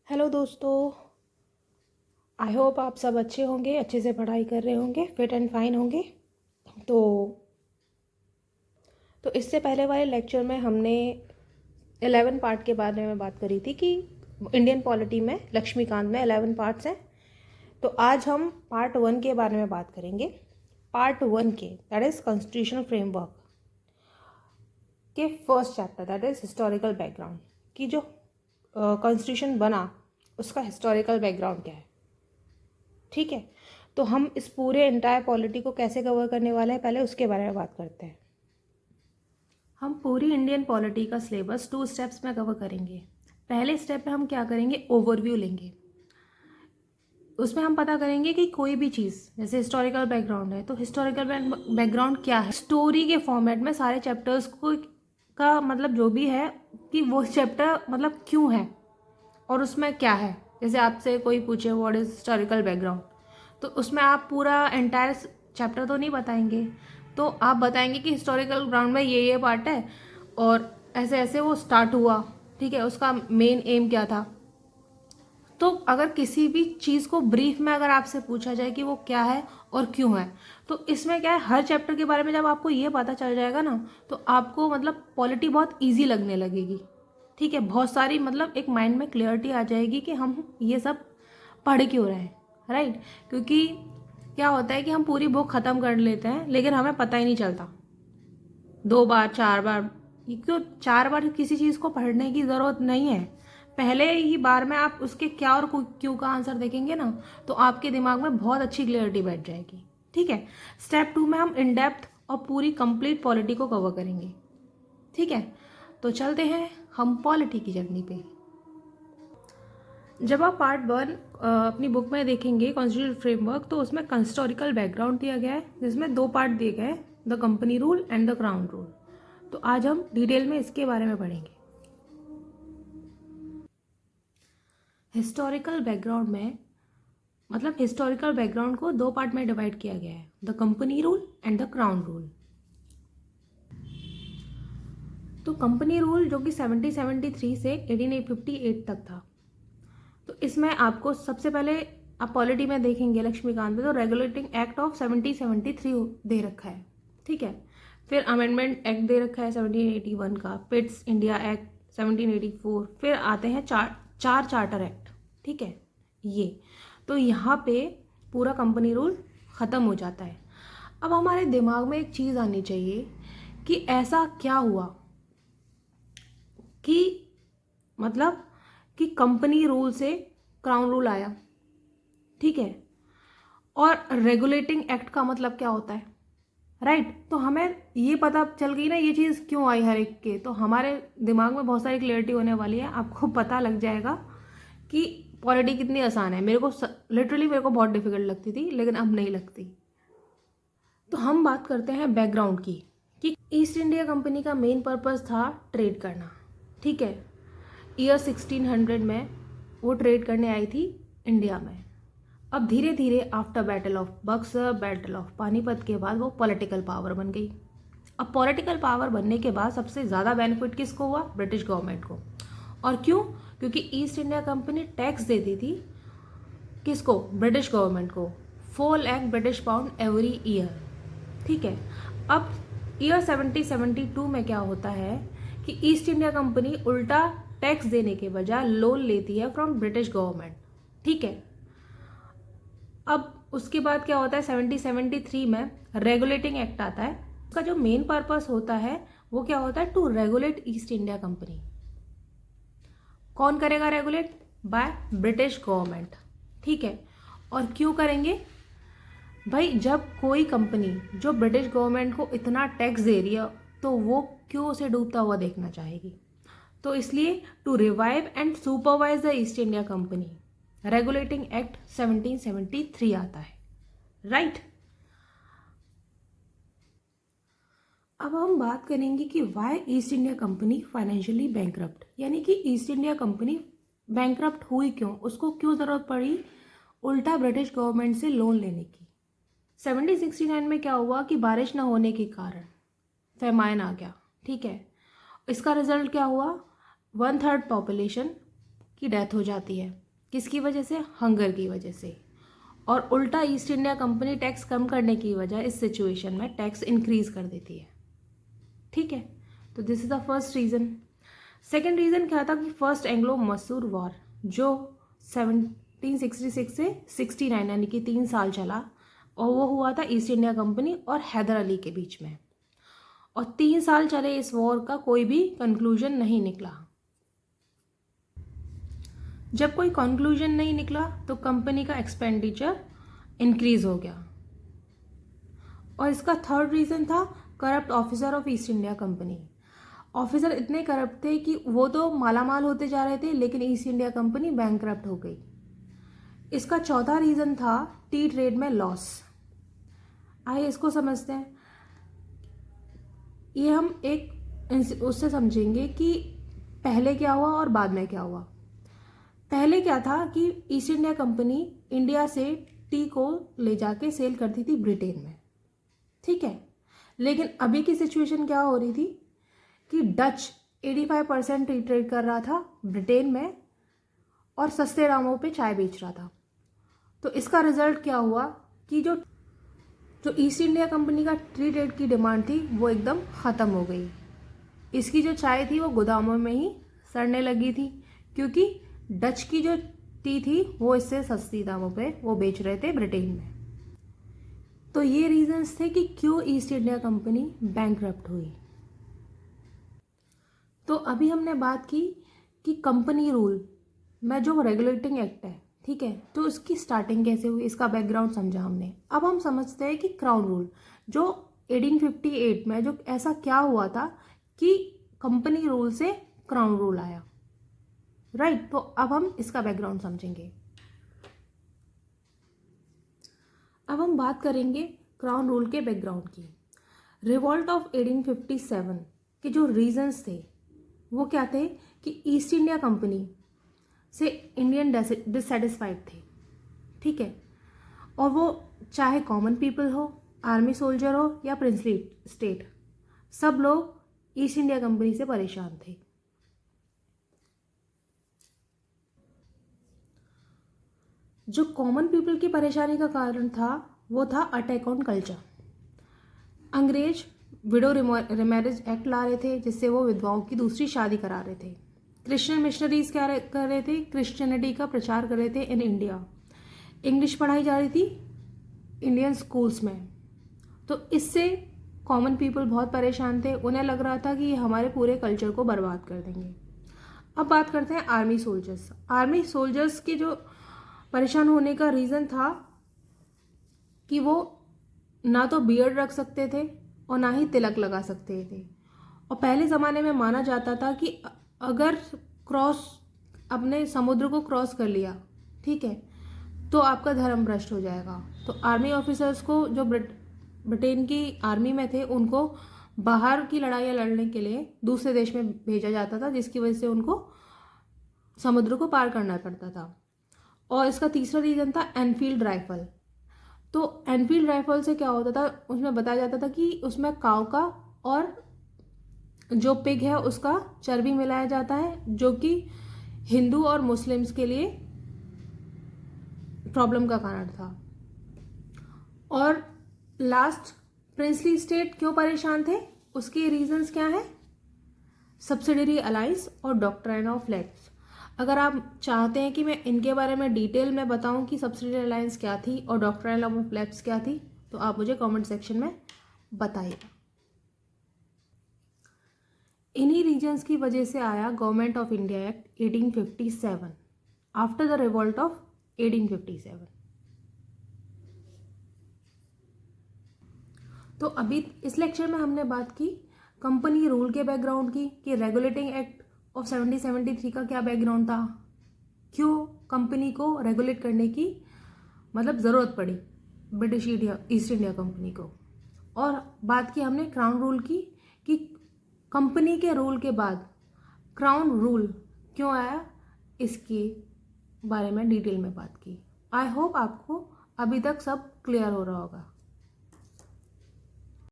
Hello दोस्तों। I hope आप सब अच्छे होंगे, अच्छे से पढ़ाई कर रहे होंगे, फिट एंड फाइन होंगे। तो इससे पहले वाले लेक्चर में हमने 11 पार्ट के बारे में बात करी थी कि इंडियन पॉलिटी में लक्ष्मीकांत में 11 पार्ट्स हैं। तो आज हम पार्ट 1 के बारे में बात करेंगे। पार्ट 1 के दैट इज़ कॉन्स्टिट्यूशनल फ्रेमवर्क के first chapter that is historical background की जो कॉन्स्टिट्यूशन बना उसका हिस्टोरिकल बैकग्राउंड क्या है। ठीक है, तो हम इस पूरे एंटायर पॉलिटी को कैसे कवर करने वाले हैं, पहले उसके बारे में बात करते हैं। हम पूरी इंडियन पॉलिटी का सिलेबस 2 स्टेप्स में कवर करेंगे। पहले स्टेप में हम क्या करेंगे, ओवरव्यू लेंगे। उसमें हम पता करेंगे कि कोई भी चीज़ जैसे हिस्टोरिकल बैकग्राउंड है तो हिस्टोरिकल बैकग्राउंड क्या है, स्टोरी के फॉर्मेट में सारे चैप्टर्स को का मतलब जो भी है कि वो चैप्टर मतलब क्यों है और उसमें क्या है। जैसे आपसे कोई पूछे व्हाट इज़ हिस्टोरिकल बैकग्राउंड, तो उसमें आप पूरा एंटायर चैप्टर तो नहीं बताएंगे, तो आप बताएंगे कि हिस्टोरिकल ग्राउंड में ये पार्ट है और ऐसे ऐसे वो स्टार्ट हुआ। ठीक है, उसका मेन एम क्या था। तो अगर किसी भी चीज़ को ब्रीफ में अगर आपसे पूछा जाए कि वो क्या है और क्यों है, तो इसमें क्या है, हर चैप्टर के बारे में जब आपको ये पता चल जाएगा ना तो आपको मतलब पॉलिटी बहुत ईजी लगने लगेगी। ठीक है, बहुत सारी मतलब एक माइंड में क्लियरिटी आ जाएगी कि हम ये सब पढ़ क्यों रहे हैं। राइट, क्योंकि क्या होता है कि हम पूरी बुक ख़त्म कर लेते हैं लेकिन हमें पता ही नहीं चलता। 2 बार 4 बार क्यों, 4 बार किसी चीज़ को पढ़ने की ज़रूरत नहीं है। पहले ही बार में आप उसके क्या और क्यों का आंसर देखेंगे ना तो आपके दिमाग में बहुत अच्छी क्लियरिटी बैठ जाएगी। ठीक है, स्टेप 2 में हम इन डेप्थ और पूरी कंप्लीट पॉलिटी को कवर करेंगे। ठीक है, तो चलते हैं हम पॉलिटी की जर्नी पे। जब आप पार्ट 1 अपनी बुक में देखेंगे कॉन्स्टिट्यूशनल फ्रेमवर्क, तो उसमें हिस्टोरिकल बैकग्राउंड दिया गया है जिसमें 2 पार्ट दिए गए हैं, the company rule and the crown rule. तो आज हम डिटेल में इसके बारे में पढ़ेंगे। हिस्टोरिकल बैकग्राउंड में मतलब हिस्टोरिकल बैकग्राउंड को 2 पार्ट में डिवाइड किया गया है, the company rule and the crown rule. तो कंपनी रूल जो कि 1773 से 1858 तक था, तो इसमें आपको सबसे पहले आप पॉलिटी में देखेंगे लक्ष्मीकांत में तो रेगुलेटिंग एक्ट ऑफ 1773 दे रखा है। ठीक है, फिर अमेंडमेंट एक्ट दे रखा है 1781 का, पिट्स इंडिया एक्ट 1784, फिर आते हैं चार चार्टर एक्ट। ठीक है, ये तो यहाँ पे पूरा कंपनी रूल ख़त्म हो जाता है। अब हमारे दिमाग में एक चीज़ आनी चाहिए कि ऐसा क्या हुआ कि मतलब कि कंपनी रूल से क्राउन रूल आया। ठीक है, और रेगुलेटिंग एक्ट का मतलब क्या होता है। राइट, तो हमें ये पता चल गई ना ये चीज़ क्यों आई हर एक के, तो हमारे दिमाग में बहुत सारी क्लियरिटी होने वाली है। आपको पता लग जाएगा कि पॉलिटी कितनी आसान है। मेरे को लिटरली मेरे को बहुत डिफिकल्ट लगती थी लेकिन अब नहीं लगती। तो हम बात करते हैं बैकग्राउंड की कि ईस्ट इंडिया कंपनी का मेन पर्पस था ट्रेड करना। ठीक है, ईयर 1600 में वो ट्रेड करने आई थी इंडिया में। अब धीरे धीरे after battle of Buxar, battle of Panipat के बाद वो पॉलिटिकल पावर बन गई। अब पॉलिटिकल पावर बनने के बाद सबसे ज़्यादा बेनिफिट किसको हुआ, ब्रिटिश गवर्नमेंट को। और क्यों, क्योंकि ईस्ट इंडिया कंपनी टैक्स देती थी किसको, ब्रिटिश गवर्नमेंट को, 4 lakh British pound every year. ठीक है, अब ईयर 1772 में क्या होता है कि ईस्ट इंडिया कंपनी उल्टा टैक्स देने के बजाय लोन लेती है फ्रॉम ब्रिटिश गवर्नमेंट। ठीक है, अब उसके बाद क्या होता है 1773 में रेगुलेटिंग एक्ट आता है। उसका जो मेन पर्पस होता है वो क्या होता है, to regulate East India Company. कौन करेगा रेगुलेट, बाय ब्रिटिश गवर्नमेंट। ठीक है, और क्यों करेंगे भाई, जब कोई कंपनी जो ब्रिटिश गवर्नमेंट को इतना टैक्स दे रही है तो वो क्यों उसे डूबता हुआ देखना चाहेगी। तो इसलिए to revive and supervise the East India Company Regulating Act 1773 आता है। राइट, अब हम बात करेंगे कि why East India Company financially bankrupt, यानी कि ईस्ट इंडिया कंपनी बैंकरप्ट हुई क्यों, उसको क्यों ज़रूरत पड़ी उल्टा ब्रिटिश गवर्नमेंट से लोन लेने की। 1769 में क्या हुआ कि बारिश न होने के कारण फैमाइन आ गया। ठीक है, इसका रिजल्ट क्या हुआ, 1/3 पॉपुलेशन की डेथ हो जाती है। किसकी वजह से? हंगर की वजह से। और उल्टा ईस्ट इंडिया कंपनी टैक्स कम करने की वजह इस सिचुएशन में टैक्स इंक्रीज कर देती है। ठीक है, तो this is the first reason. Second reason क्या था कि फर्स्ट एंग्लो मसूर वॉर जो 1766 से 69 यानी कि 3 साल चला, और वो हुआ था ईस्ट इंडिया कंपनी और हैदर अली के बीच में। और 3 साल चले इस वॉर का कोई भी कंक्लूजन नहीं निकला। जब कोई कंक्लूजन नहीं निकला तो कंपनी का एक्सपेंडिचर इंक्रीज हो गया। और इसका थर्ड रीज़न था corrupt officer of east India company. Officer इतने करप्ट थे कि वो तो मालामाल होते जा रहे थे, लेकिन ईस्ट इंडिया कंपनी बैंकरप्ट हो गई। इसका चौथा रीज़न था टी ट्रेड में लॉस। आइए इसको समझते हैं। ये हम एक उससे समझेंगे कि पहले क्या हुआ और बाद में क्या हुआ। पहले क्या था कि ईस्ट इंडिया कंपनी इंडिया से टी को ले जाके सेल करती थी ब्रिटेन में, ठीक है। लेकिन अभी की सिचुएशन क्या हो रही थी कि डच 85% टी ट्रेड कर रहा था ब्रिटेन में और सस्ते दामों पे चाय बेच रहा था। तो इसका रिजल्ट क्या हुआ कि जो ईस्ट इंडिया कंपनी का टी ट्रेड की डिमांड थी वो एकदम ख़त्म हो गई। इसकी जो चाय थी वो गोदामों में ही सड़ने लगी थी, क्योंकि डच की जो टी थी वो इससे सस्ती दामों पे वो बेच रहे थे ब्रिटेन में। तो ये रीजंस थे कि क्यों ईस्ट इंडिया कंपनी बैंकरप्ट हुई। तो अभी हमने बात की कि कंपनी रूल में जो रेगुलेटिंग एक्ट है, ठीक है, तो उसकी स्टार्टिंग कैसे हुई, इसका बैकग्राउंड समझा हमने। अब हम समझते हैं कि क्राउन रूल जो 1858 में जो ऐसा क्या हुआ था कि कंपनी रूल से क्राउन रूल आया, राइट। तो अब हम इसका बैकग्राउंड समझेंगे। अब हम बात करेंगे क्राउन रूल के बैकग्राउंड की। रिवॉल्ट ऑफ 1857 के जो रीजंस थे वो क्या थे कि ईस्ट इंडिया कंपनी से इंडियन डिससेटिस्फाइड थे, ठीक है। और वो चाहे कॉमन पीपल हो, आर्मी सोल्जर हो या प्रिंसली स्टेट, सब लोग ईस्ट इंडिया कंपनी से परेशान थे। जो कॉमन पीपल की परेशानी का कारण था वो था अटैक ऑन कल्चर। अंग्रेज विडो रिमैरिज एक्ट ला रहे थे, जिससे वो विधवाओं की दूसरी शादी करा रहे थे। क्रिश्चियन मिशनरीज क्या कर रहे थे? क्रिश्चियनिटी का प्रचार कर रहे थे इन इंडिया। इंग्लिश पढ़ाई जा रही थी इंडियन स्कूल्स में। तो इससे कॉमन पीपल बहुत परेशान थे। उन्हें लग रहा था कि ये हमारे पूरे कल्चर को बर्बाद कर देंगे। अब बात करते हैं आर्मी सोल्जर्स। आर्मी सोल्जर्स की जो परेशान होने का रीज़न था कि वो ना तो बियर्ड रख सकते थे और ना ही तिलक लगा सकते थे। और पहले ज़माने में माना जाता था कि अगर अपने समुद्र को क्रॉस कर लिया, ठीक है, तो आपका धर्म भ्रष्ट हो जाएगा। तो आर्मी ऑफिसर्स को जो ब्रिटेन की आर्मी में थे उनको बाहर की लड़ाइयाँ लड़ने के लिए दूसरे देश में भेजा जाता था, जिसकी वजह से उनको समुद्र को पार करना पड़ता था। और इसका तीसरा रीज़न था एनफील्ड राइफल। तो एनफील्ड राइफल से क्या होता था, उसमें बताया जाता था कि उसमें काऊ का और जो पिग है उसका चर्बी मिलाया जाता है, जो कि हिंदू और मुस्लिम्स के लिए प्रॉब्लम का कारण था। और लास्ट, प्रिंसली स्टेट क्यों परेशान थे, उसके रीजंस क्या है? सब्सिडरी अलायंस और डॉक्ट्राइन ऑफ लैप्स। अगर आप चाहते हैं कि मैं इनके बारे में डिटेल में बताऊं कि सब्सिडरी अलायंस क्या थी और डॉक्ट्राइन ऑफ लैप्स क्या थी, तो आप मुझे कमेंट सेक्शन में बताइएगा। इन्हीं रीजन्स की वजह से आया government of India act 1857 after the revolt of 1857। तो अभी इस लेक्चर में हमने बात की कंपनी रूल के बैकग्राउंड की, कि रेगुलेटिंग एक्ट ऑफ 1773 का क्या बैकग्राउंड था, क्यों कंपनी को रेगुलेट करने की मतलब ज़रूरत पड़ी ब्रिटिश ईस्ट इंडिया कंपनी को। और बात की हमने क्राउन रूल की कि कंपनी के रूल के बाद क्राउन रूल क्यों आया, इसके बारे में डिटेल में बात की। आई होप आपको अभी तक सब क्लियर हो रहा होगा।